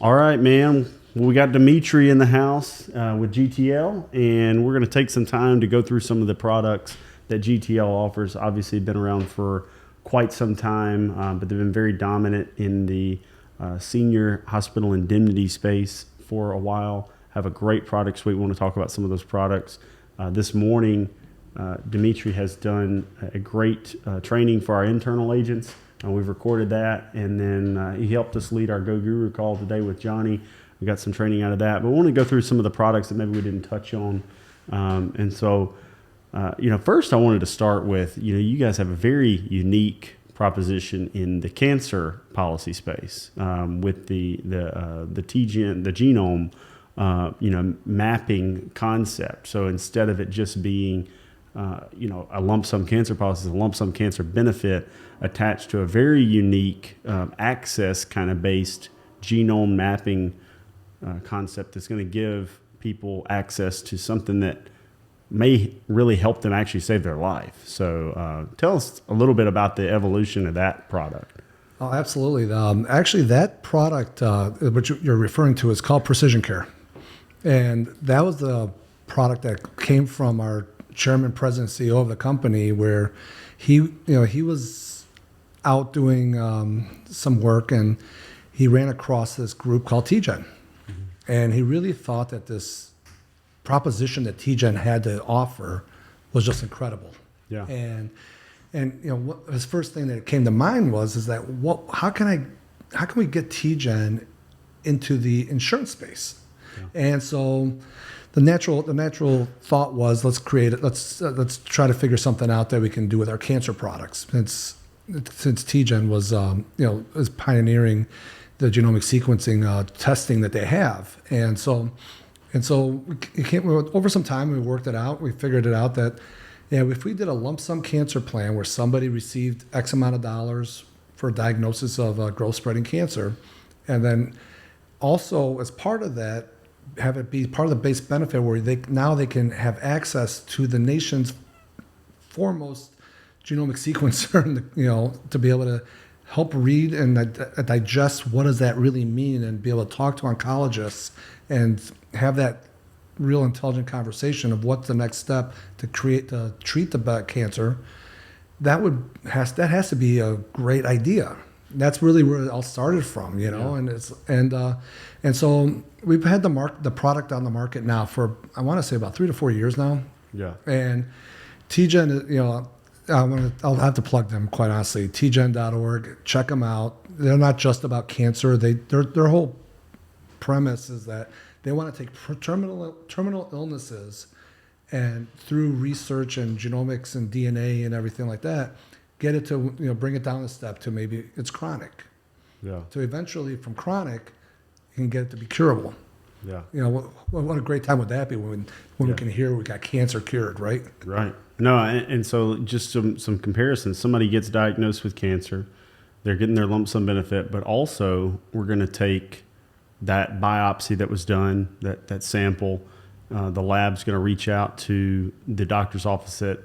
All right, man. Well, we got Dimitri in the house with GTL, and we're going to take some time to go through some of the products that GTL offers. Obviously, been around for quite some time, but they've been very dominant in the senior hospital indemnity space for a while. Have a great product suite. We want to talk about some of those products. This morning, Dimitri has done a great training for our internal agents. We've recorded that, and then he helped us lead our Go Guru call today with Johnny. We got some training out of that, but we want to go through some of the products that maybe we didn't touch on. First I wanted to start with, you guys have a very unique proposition in the cancer policy space with the TGen, the genome, mapping concept. So instead of it just being a lump sum cancer policy, a lump sum cancer benefit attached to a very unique access kind of based genome mapping concept that's going to give people access to something that may really help them actually save their life. So tell us a little bit about the evolution of that product. Oh, absolutely. Actually, that product, which you're referring to, is called Precision Care. And that was the product that came from our chairman, president, CEO of the company, where he was out doing some work, and he ran across this group called TGen. Mm-hmm. And he really thought that this proposition that TGen had to offer was just incredible. Yeah. And his first thing that came to mind is that how can we get TGen into the insurance space? Yeah. And so the natural thought was, let's try to figure something out that we can do with our cancer products. Since TGen was is pioneering the genomic sequencing testing that they have, and so over some time we worked it out. We figured it out that if we did a lump sum cancer plan where somebody received X amount of dollars for a diagnosis of growth spreading cancer, and then also as part of that have it be part of the base benefit where they can have access to the nation's foremost genomic sequencer, to be able to help read and digest what does that really mean, and be able to talk to oncologists and have that real intelligent conversation of what's the next step to treat the cancer. That has to be a great idea. That's really where it all started from, Yeah. And so we've had the product on the market now for, I want to say, about 3 to 4 years now. Yeah. And TGen, I'll have to plug them, quite honestly. TGen.org, check them out. They're not just about cancer. Their whole premise is that they want to take terminal illnesses, and through research and genomics and DNA and everything like that, get it to bring it down a step to maybe it's chronic. Yeah. So eventually, from chronic, you can get it to be curable. Yeah. What a great time would that be when we can hear we got cancer cured, right? Right. No, and so just some comparisons. Somebody gets diagnosed with cancer, they're getting their lump sum benefit, but also we're going to take that biopsy that was done, that sample, the lab's going to reach out to the doctor's office that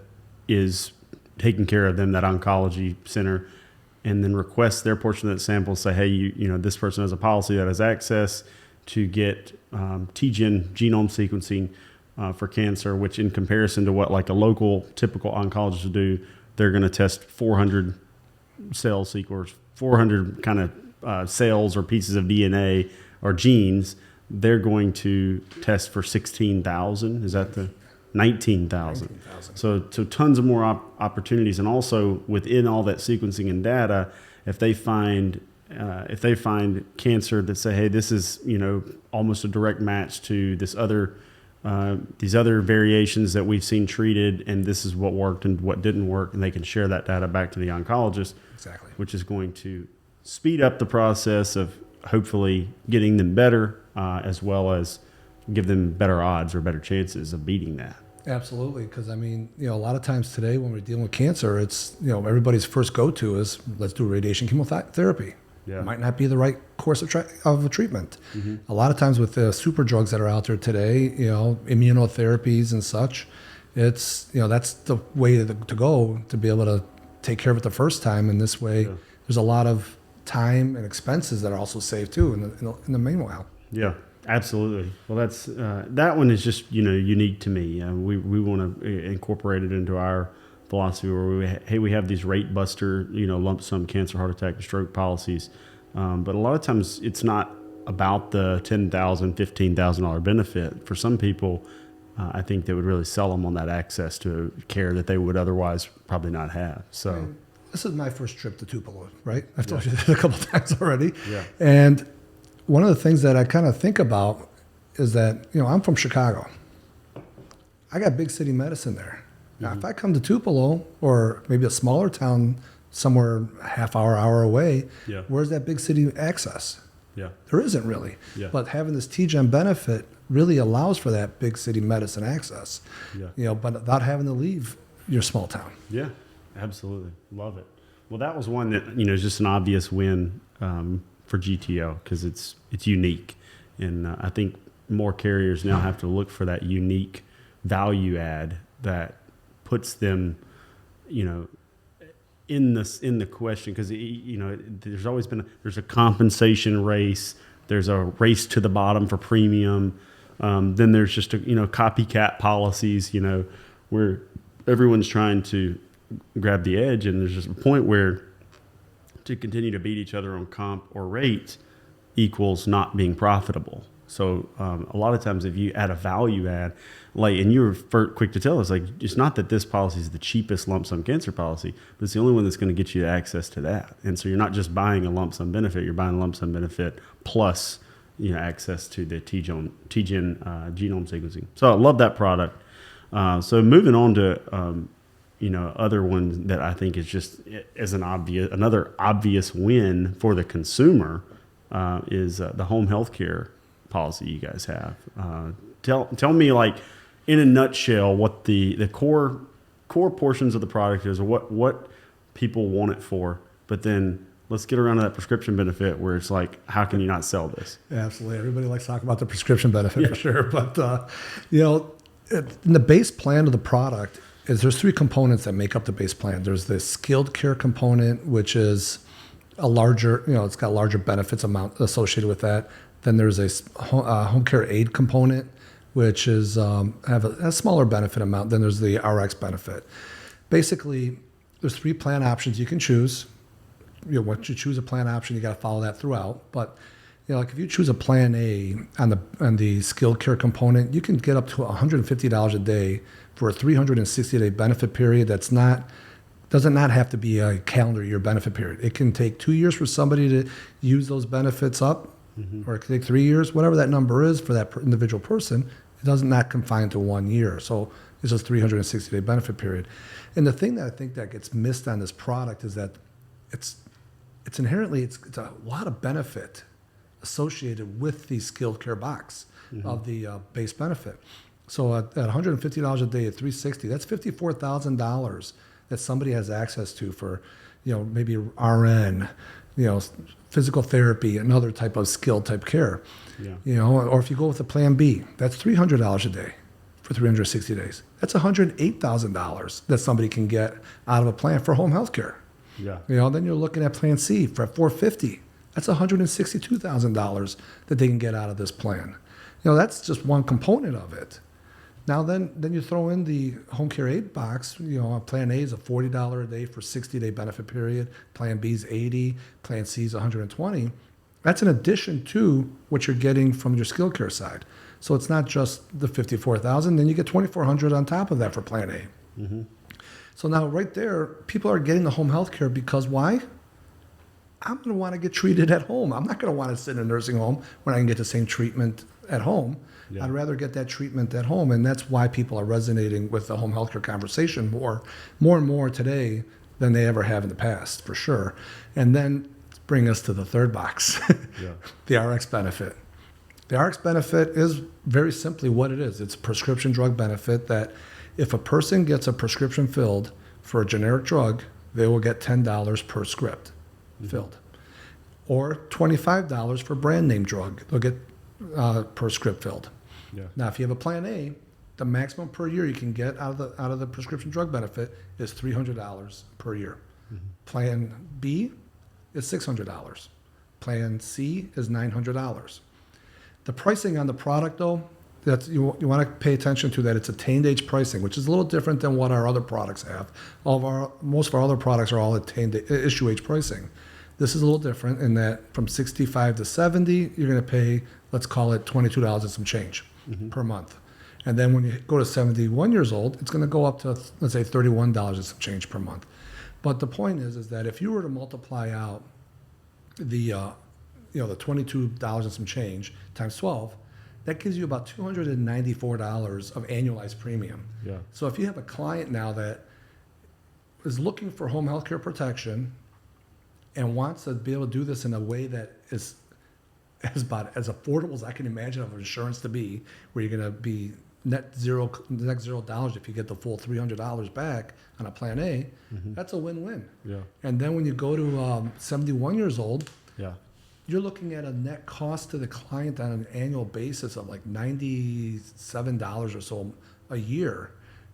is taking care of them, that oncology center, and then request their portion of that sample, say, hey, this person has a policy that has access to get TGen genome sequencing for cancer, which in comparison to what like a local typical oncologist would do, they're going to test 400 cell sequence, 400 kind of cells or pieces of DNA or genes. They're going to test for 16,000. Is that the 19,000? So tons of more opportunities. And also within all that sequencing and data, if they find cancer that say, hey, this is almost a direct match to these other variations that we've seen treated, and this is what worked and what didn't work, and they can share that data back to the oncologist. Exactly. Which is going to speed up the process of hopefully getting them better, as well as give them better odds or better chances of beating that. Absolutely, because a lot of times today when we're dealing with cancer, it's everybody's first go-to is let's do radiation chemotherapy. Yeah. It might not be the right course of a treatment. Mm-hmm. A lot of times with the super drugs that are out there today, immunotherapies and such, it's that's the way to go to be able to take care of it the first time. And this way, there's a lot of time and expenses that are also saved too in the meanwhile. Yeah, absolutely. Well, that's that one is just unique to me. We want to incorporate it into our philosophy where we have these rate buster lump sum cancer, heart attack, and stroke policies, but a lot of times it's not about the $10,000, $15,000 benefit. For some people, I think that would really sell them on that access to care that they would otherwise probably not have. So. This is my first trip to Tupelo, right? I've told you this a couple of times already. Yeah. And one of the things that I kind of think about is that, I'm from Chicago. I got big city medicine there. Now, if I come to Tupelo or maybe a smaller town somewhere a half hour away, where's that big city access? Yeah. There isn't really. Yeah. But having this TGen benefit really allows for that big city medicine access, but without having to leave your small town. Yeah. Absolutely. Love it. Well, that was one that, is just an obvious win for GTL because it's unique. And I think more carriers now have to look for that unique value add that puts them, in the question because, there's always been, there's a compensation race. There's a race to the bottom for premium. Then there's just, copycat policies, where everyone's trying to grab the edge, and there's just a point where to continue to beat each other on comp or rate equals not being profitable. So a lot of times if you add a value add, and you were quick to tell us, it's not that this policy is the cheapest lump sum cancer policy, but it's the only one that's going to get you access to that. And so you're not just buying a lump sum benefit, you're buying a lump sum benefit plus access to the TGen genome sequencing. So I love that product. So moving on to other one that I think is just as another obvious win for the consumer is the home health care policy you guys have. Tell me, in a nutshell, what the core portions of the product is, or what people want it for. But then let's get around to that prescription benefit where it's how can you not sell this? Absolutely. Everybody likes to talk about the prescription benefit for sure. But, in the base plan of the product, there's three components that make up the base plan. There's the skilled care component, which is a larger, it's got larger benefits amount associated with that. Then there's a home care aid component, which is have a smaller benefit amount. Then there's the RX benefit. Basically, there's three plan options you can choose. Once you choose a plan option, you got to follow that throughout. But if you choose a plan A on the skilled care component, you can get up to $150 a day for a 360-day benefit period. Does not have to be a calendar year benefit period. It can take 2 years for somebody to use those benefits up, or it can take 3 years, whatever that number is for that individual person. It does not confine to 1 year. So it's a 360-day benefit period. And the thing that I think that gets missed on this product is that it's inherently it's a lot of benefit associated with the skilled care box of the base benefit. So at $150 a day at 360, that's $54,000 that somebody has access to for, maybe RN, physical therapy, and other type of skilled type care. Yeah. Or if you go with a plan B, that's $300 a day for 360 days. That's $108,000 that somebody can get out of a plan for home health care. Yeah. Then you're looking at plan C for $450. That's $162,000 that they can get out of this plan. That's just one component of it. Now then you throw in the home care aid box. Plan A is a $40 a day for 60-day benefit period. Plan B is $80. Plan C is $120. That's in addition to what you're getting from your skilled care side. So it's not just the $54,000. Then you get $2,400 on top of that for Plan A. Mm-hmm. So now right there, people are getting the home health care because why? I'm going to want to get treated at home. I'm not going to want to sit in a nursing home when I can get the same treatment at home. Yeah. I'd rather get that treatment at home, and that's why people are resonating with the home healthcare conversation more and more today than they ever have in the past, for sure. And then bring us to the third box, the RX benefit. The RX benefit is very simply what it is. It's a prescription drug benefit that if a person gets a prescription filled for a generic drug, they will get $10 per script filled, or $25 for brand name drug. They'll get per script filled. Yeah. Now, if you have a plan A, the maximum per year you can get out of the prescription drug benefit is $300 per year. Mm-hmm. Plan B, is $600. Plan C is $900. The pricing on the product, though, that you want to pay attention to that it's attained age pricing, which is a little different than what our other products have. Most of our other products are all attained issue age pricing. This is a little different in that from 65 to 70, you're going to pay, let's call it $22 and some change per month. And then when you go to 71 years old, it's going to go up to, let's say, $31 and some change per month. But the point is that if you were to multiply out the $22 and some change times 12, that gives you about $294 of annualized premium. Yeah. So if you have a client now that is looking for home health care protection and wants to be able to do this in a way that is about as affordable as I can imagine of insurance to be, where you're going to be net zero dollars if you get the full $300 back on a plan A, that's a win-win. Yeah. And then when you go to 71 years old, you're looking at a net cost to the client on an annual basis of like $97 or so a year.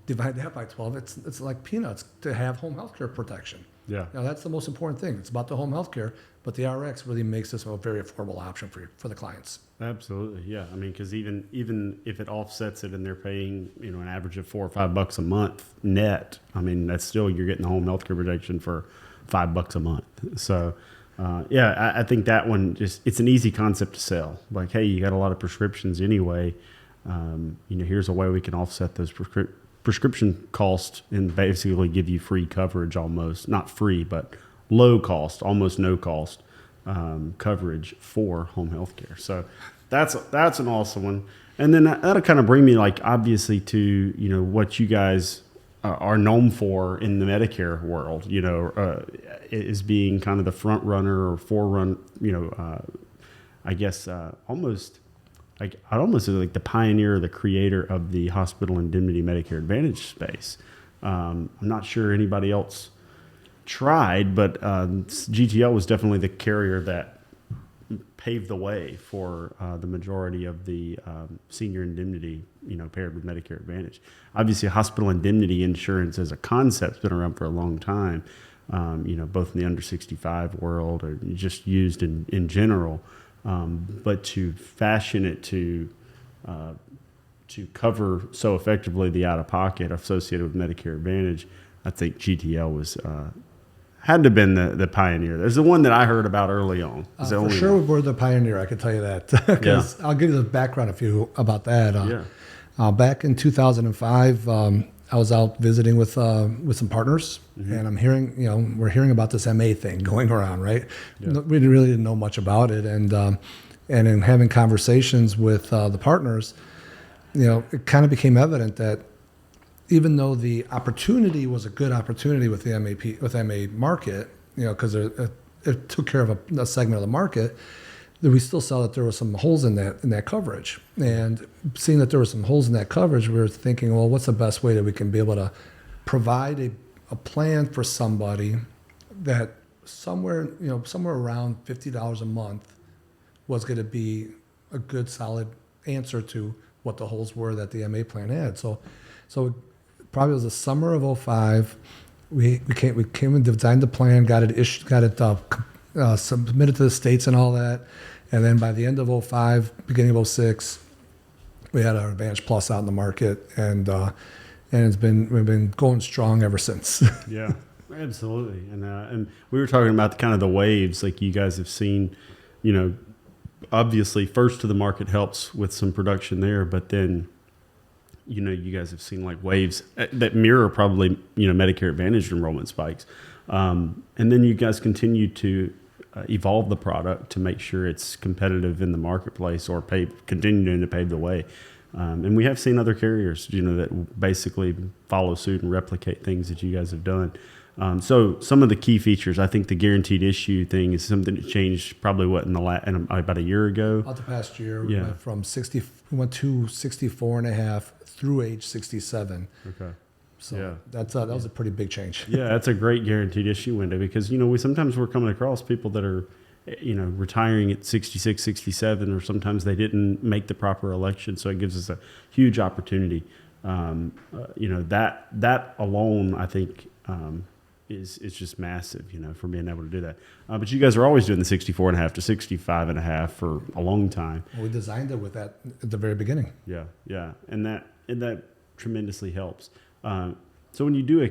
Divide that by 12, it's like peanuts to have home health care protection. Yeah. Now that's the most important thing. It's about the home health care, but the RX really makes this a very affordable option for the clients. Absolutely, yeah. I mean, because even if it offsets it and they're paying an average of $4 or $5 a month net, I mean that's still you're getting the home health care protection for $5 a month. So. I think that one it's an easy concept to sell. Like, hey, you got a lot of prescriptions anyway. Here's a way we can offset those prescription costs and basically give you free coverage almost. Not free, but low cost, almost no cost coverage for home health care. So that's an awesome one. And then that'll kind of bring me obviously to, what you guys are known for in the Medicare world, is being kind of the front runner or forerunner, I guess almost like the pioneer or the creator of the hospital indemnity Medicare Advantage space. I'm not sure anybody else tried, but GTL was definitely the carrier that paved the way for the majority of the senior indemnity, paired with Medicare Advantage. Obviously, hospital indemnity insurance as a concept has been around for a long time, both in the under 65 world or just used in general. But to fashion it to cover so effectively the out-of-pocket associated with Medicare Advantage, I think GTL was had to have been the pioneer. There's the one that I heard about early on. For sure, we're the pioneer. I can tell you that because I'll give you the background about that. Back in 2005, I was out visiting with some partners, and we're hearing about this MA thing going around, right? Yeah. We really didn't know much about it, and in having conversations with the partners, it kind of became evident that even though the opportunity was a good opportunity with the MA market, because it took care of a segment of the market, that we still saw that there were some holes in that coverage. And seeing that there were some holes in that coverage, we were thinking, well, what's the best way that we can be able to provide a plan for somebody that somewhere around $50 a month was going to be a good solid answer to what the holes were that the MA plan had. So probably was the summer of 2005. We came and designed the plan, got it issued, submitted to the states and all that. And then by the end of 2005, beginning of 2006, we had our Advantage Plus out in the market, and we've been going strong ever since. Yeah, absolutely. And we were talking about the waves like you guys have seen. Obviously, first to the market helps with some production there, but then you guys have seen waves that mirror probably Medicare Advantage enrollment spikes, and then you guys continue to evolve the product to make sure it's competitive in the marketplace or continuing to pave the way. And we have seen other carriers, that basically follow suit and replicate things that you guys have done. So some of the key features, I think the guaranteed issue thing is something that changed probably about a year ago. About the past year, we went to 64 and a half through age 67. Okay. So that was a pretty big change. Yeah, that's a great guaranteed issue window because, we're coming across people that are, retiring at 66, 67, or sometimes they didn't make the proper election. So it gives us a huge opportunity. That alone, I think, is just massive, for being able to do that. But you guys are always doing the 64.5 to 65.5 for a long time. We designed it with that at the very beginning. Yeah, and that tremendously helps. So when you do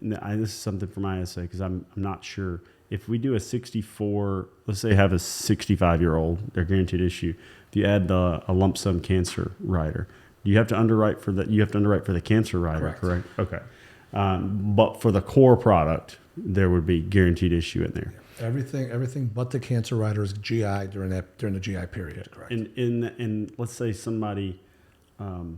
this is something for my essay because I'm not sure if we do a 64. Let's say have a 65-year-old, they're guaranteed issue. If you add a lump sum cancer rider, you have to underwrite for that. You have to underwrite for the cancer rider, correct? Okay. But for the core product, there would be guaranteed issue in there. Everything but the cancer rider is GI during the GI period, correct? And let's say somebody comes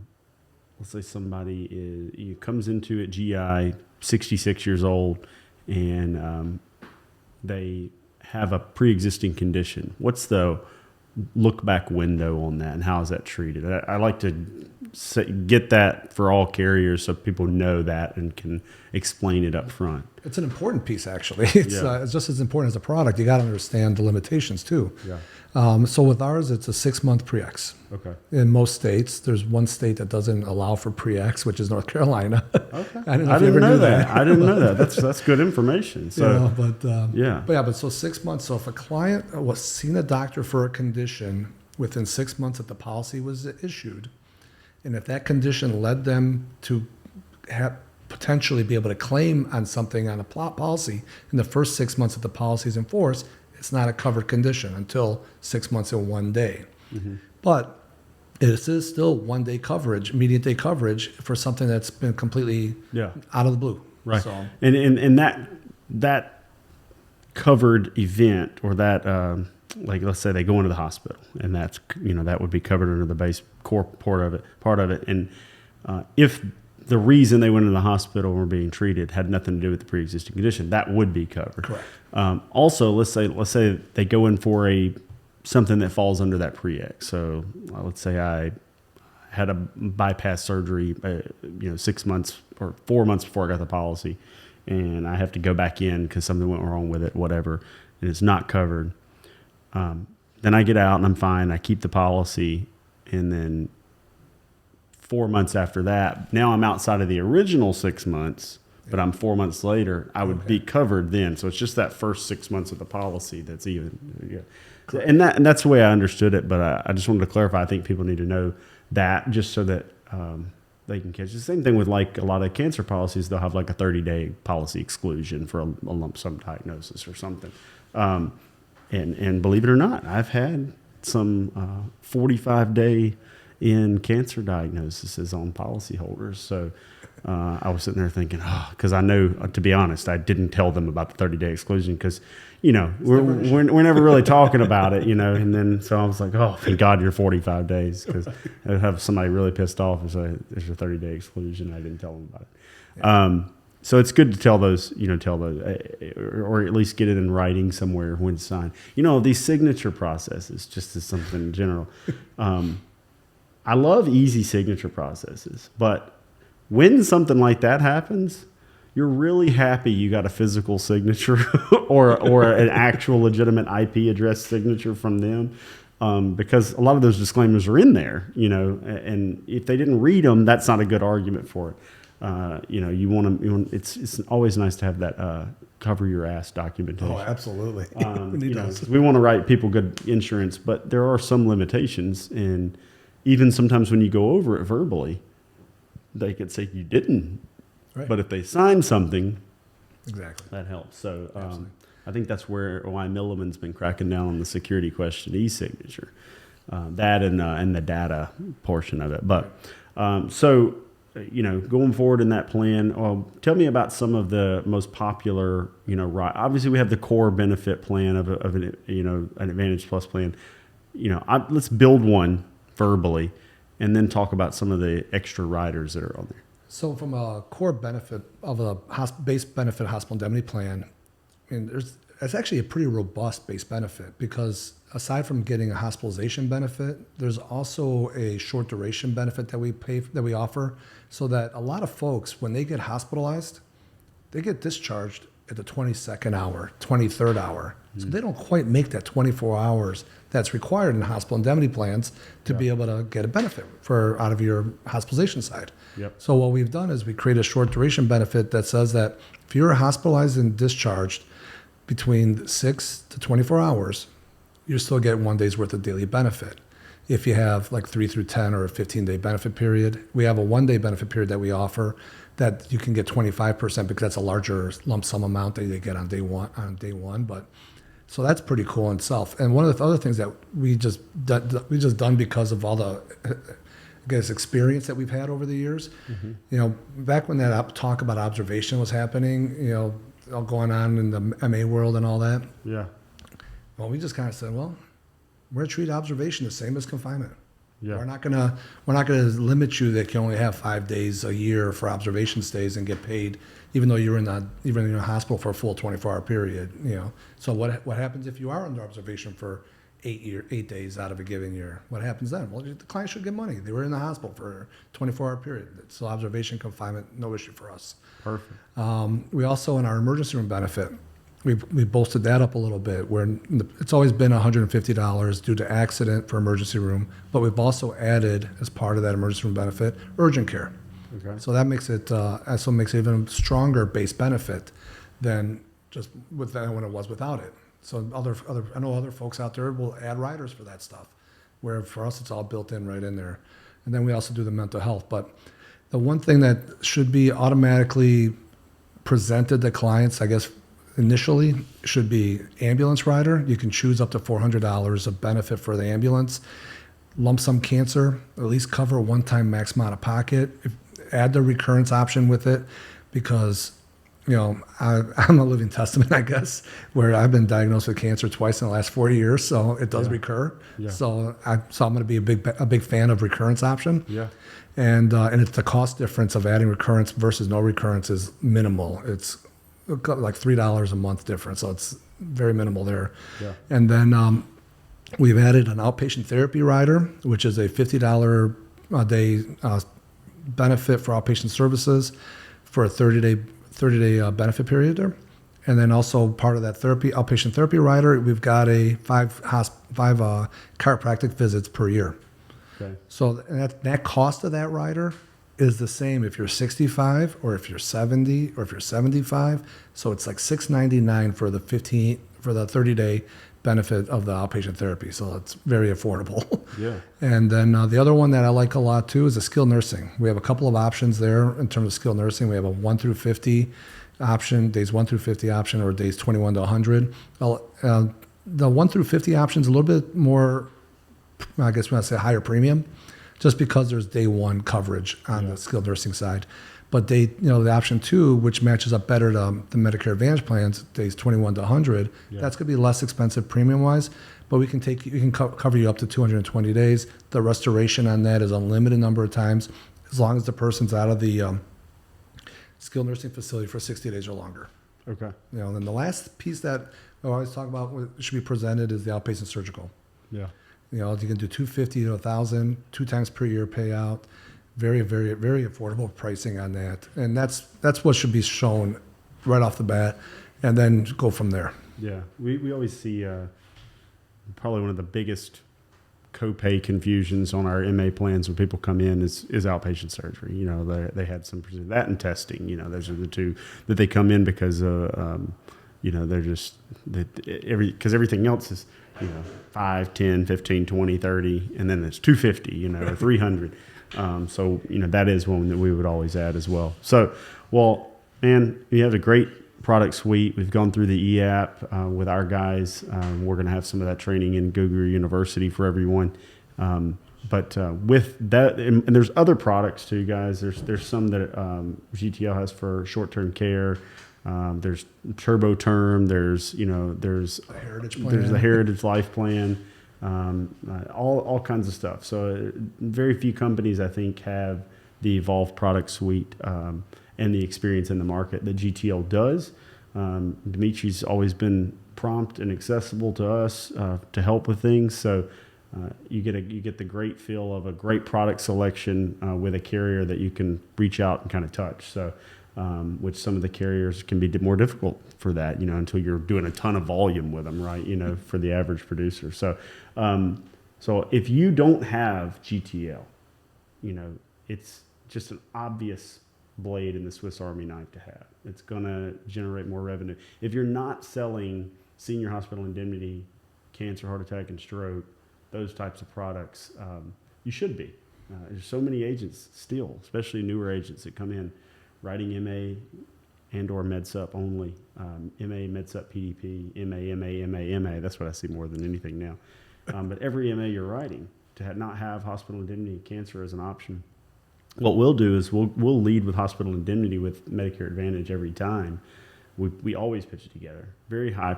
into it GI, 66 years old, and they have a pre-existing condition. What's the look back window on that, and how is that treated? I like to get that for all carriers so people know that and can explain it up front. It's an important piece, actually. It's just as important as a product. You got to understand the limitations too. Yeah. So with ours, it's a 6-month pre-X. Okay. In most states, there's one state that doesn't allow for pre-X, which is North Carolina. Okay. I didn't know that. I didn't know that. That's good information. So, but so 6 months. So if a client was seen a doctor for a condition within 6 months that the policy was issued, and if that condition led them to potentially be able to claim on something on a policy in the first 6 months that the policy is in force, it's not a covered condition until 6 months and 1 day. Mm-hmm. But it is still 1 day coverage, immediate day coverage for something that's been completely out of the blue. Right. So, and that covered event, or that like let's say they go into the hospital, and that's that would be covered under the base core part of it. And if the reason they went into the hospital and were being treated had nothing to do with the pre-existing condition, that would be covered. Correct. Also, let's say they go in for something that falls under that pre-X. So let's say I had a bypass surgery, 6 months or 4 months before I got the policy, and I have to go back in because something went wrong with it, whatever, and it's not covered. Then I get out and I'm fine. I keep the policy, and then 4 months after that, now I'm outside of the original 6 months, but I'm 4 months later, I would be covered then. So it's just that first 6 months of the policy that's even, and that's the way I understood it. But I just wanted to clarify. I think people need to know that just so that they can catch. The same thing with like a lot of cancer policies, they'll have like a 30-day policy exclusion for a lump sum diagnosis or something. And believe it or not, I've had some 45-day in cancer diagnoses on policyholders. So I was sitting there thinking, because I know, to be honest, I didn't tell them about the 30-day exclusion because, we're never really talking about it, and then so I was like, thank God you're 45 days, because I'd have somebody really pissed off and say, there's a 30-day exclusion. I didn't tell them about it. Yeah. So it's good to tell those, or at least get it in writing somewhere when it's signed. These signature processes, just as something in general. I love easy signature processes, but when something like that happens, you're really happy you got a physical signature or an actual legitimate IP address signature from them, because a lot of those disclaimers are in there, and if they didn't read them, that's not a good argument for it. You want to. It's always nice to have that cover your ass documentation. Oh, absolutely. We want to write people good insurance, but there are some limitations, and even sometimes when you go over it verbally, they could say you didn't. Right. But if they sign something, that helps. So I think that's why Milliman's been cracking down on the security question, e-signature, that and the data portion of it. But going forward in that plan, tell me about some of the most popular, obviously we have the core benefit plan of an Advantage Plus plan. Let's build one verbally and then talk about some of the extra riders that are on there. So from a core benefit of a base benefit hospital indemnity plan, it's actually a pretty robust base benefit, because aside from getting a hospitalization benefit, there's also a short duration benefit that we offer, so that a lot of folks, when they get hospitalized, they get discharged at the 22nd hour, 23rd hour. So they don't quite make that 24 hours that's required in hospital indemnity plans to be able to get a benefit for out of your hospitalization side. Yep. So what we've done is we create a short duration benefit that says that if you're hospitalized and discharged between 6 to 24 hours, you still get 1 day's worth of daily benefit. If you have like 3 through 10 or a 15-day benefit period, we have a 1-day benefit period that we offer that you can get 25% because that's a larger lump sum amount that you get on day one. But so that's pretty cool in itself. And one of the other things that we just done because of all the experience that we've had over the years. You know, back when that talk about observation was happening, you know, all going on in the MA world and all that. Yeah. Well, we just kind of said, well, we're going to treat observation the same as confinement. Yeah. We're not gonna limit you that you only have 5 days a year for observation stays and get paid, even though you're in a hospital for a full 24-hour period. You know, so what happens if you are under observation for 8 days out of a given year? What happens then? Well, the client should get money. They were in the hospital for a 24-hour period. So observation, confinement, no issue for us. Perfect. We also, in our emergency room benefit, we bolstered that up a little bit, where it's always been $150 due to accident for emergency room, but we've also added, as part of that emergency room benefit, urgent care. Okay. So that makes it even a stronger base benefit than just with that when it was without it. So I know other folks out there will add riders for that stuff, where for us it's all built in right in there. And then we also do the mental health. But the one thing that should be automatically presented to clients, I guess, initially should be ambulance rider. You can choose up to $400 of benefit for the ambulance. Lump sum cancer, at least cover a one-time max out of pocket. Add the recurrence option with it, because you know I'm a living testament, I guess, where I've been diagnosed with cancer twice in the last 4 years, so it does recur. Yeah. So I'm going to be a big fan of recurrence option. Yeah. And it's the cost difference of adding recurrence versus no recurrence is minimal. It's like $3 a month difference, so it's very minimal there. Yeah. And then we've added an outpatient therapy rider, which is a $50 a day benefit for outpatient services for a 30-day benefit period there. And then also part of that outpatient therapy rider, we've got a five chiropractic visits per year. Okay. So that cost of that rider is the same if you're 65 or if you're 70 or if you're 75. So it's like $699 for the 30-day benefit of the outpatient therapy. So it's very affordable. Yeah. And then the other one that I like a lot too is the skilled nursing. We have a couple of options there in terms of skilled nursing. We have a 1 through 50 option, days 1 through 50 option, or days 21 to 100. The 1 through 50 option is a little bit more, I guess we want to say higher premium, just because there's day one coverage on the skilled nursing side. But the option 2, which matches up better to the Medicare Advantage plans, days 21 to 100, that's going to be less expensive premium wise, but we can cover you up to 220 days. The restoration on that is a limited number of times, as long as the person's out of the skilled nursing facility for 60 days or longer. Okay. And then the last piece that I always talk about what should be presented is the outpatient surgical. Yeah. You can do $250 to $1,000, 2 times per year payout. Very, very, very affordable pricing on that. And that's what should be shown right off the bat, and then go from there. Yeah. We always see probably one of the biggest copay confusions on our MA plans when people come in is outpatient surgery. They had some that and testing. Those are the two that they come in because they're just because everything else is 5, 10, 15, 20, 30, and then it's 250, or 300. So that is one that we would always add as well. So, and we have a great product suite. We've gone through the e-app with our guys. We're going to have some of that training in Gugger University for everyone. But with that, and there's other products too, guys. There's some that GTL has for short-term care. There's Turbo Term. There's the Heritage Plan. There's the Heritage Life Plan. All kinds of stuff. So very few companies, I think, have the evolved product suite and the experience in the market that GTL does. Dimitri's always been prompt and accessible to us to help with things. So you get the great feel of a great product selection with a carrier that you can reach out and kind of touch. So which some of the carriers can be more difficult for that, until you're doing a ton of volume with them, right? For the average producer. So, so if you don't have GTL, it's just an obvious blade in the Swiss Army knife to have. It's going to generate more revenue. If you're not selling senior hospital indemnity, cancer, heart attack, and stroke, those types of products, you should be. There's so many agents still, especially newer agents that come in writing MA and or MedSup only, MA, MedSup, PDP, MA. That's what I see more than anything now. But every MA you're writing, to not have hospital indemnity cancer as an option. What we'll do is we'll lead with hospital indemnity with Medicare Advantage every time. We always pitch it together. Very high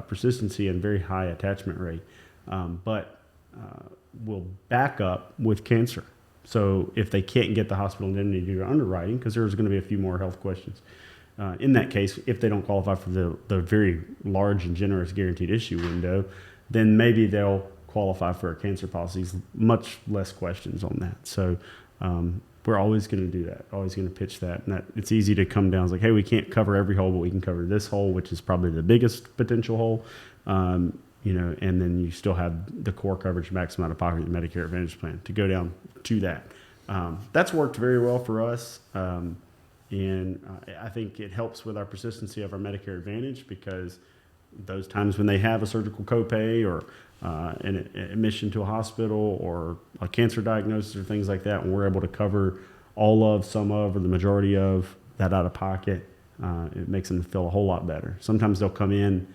persistency and very high attachment rate. But we'll back up with cancer. So if they can't get the hospital indemnity due to underwriting, because there's going to be a few more health questions, in that case, if they don't qualify for the very large and generous guaranteed issue window, then maybe they'll qualify for a cancer policy. Much less questions on that. So we're always going to do that, always going to pitch that. And it's easy to come down. It's like, hey, we can't cover every hole, but we can cover this hole, which is probably the biggest potential hole. And then you still have the core coverage, maximum out of pocket Medicare Advantage plan to go down to that. That's worked very well for us. And I think it helps with our persistency of our Medicare Advantage, because those times when they have a surgical copay or an admission to a hospital or a cancer diagnosis or things like that, when we're able to cover all of, some of, or the majority of that out of pocket, it makes them feel a whole lot better. Sometimes they'll come in,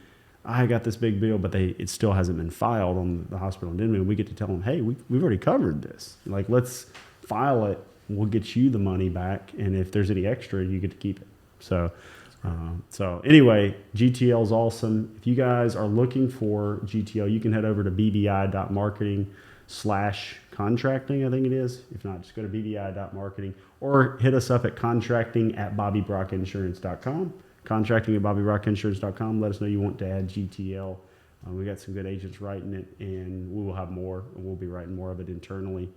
I got this big bill, but it still hasn't been filed on the hospital indemnity. And we get to tell them, hey, we've already covered this. Like, let's file it. We'll get you the money back. And if there's any extra, you get to keep it. So anyway, GTL is awesome. If you guys are looking for GTL, you can head over to bbi.marketing/contracting, I think it is. If not, just go to bbi.marketing or hit us up at contracting@BobbyBrockInsurance.com. Contracting@BobbyBrockInsurance.com. Let us know you want to add GTL. We got some good agents writing it, and we will have more. And we'll be writing more of it internally.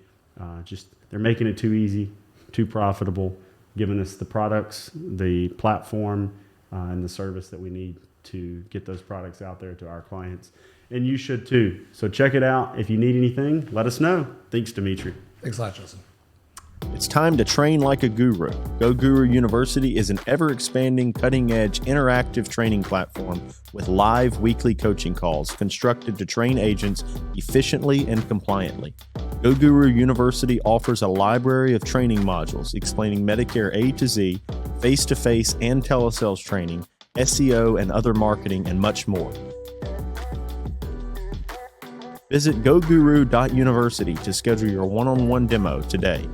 They're making it too easy, too profitable, giving us the products, the platform, and the service that we need to get those products out there to our clients. And you should too. So check it out. If you need anything, let us know. Thanks, Dimitri. Thanks a lot, Justin. It's time to train like a guru. GoGuru University is an ever-expanding, cutting-edge, interactive training platform with live weekly coaching calls constructed to train agents efficiently and compliantly. GoGuru University offers a library of training modules explaining Medicare A to Z, face-to-face and telesales training, SEO and other marketing, and much more. Visit goguru.university to schedule your one-on-one demo today.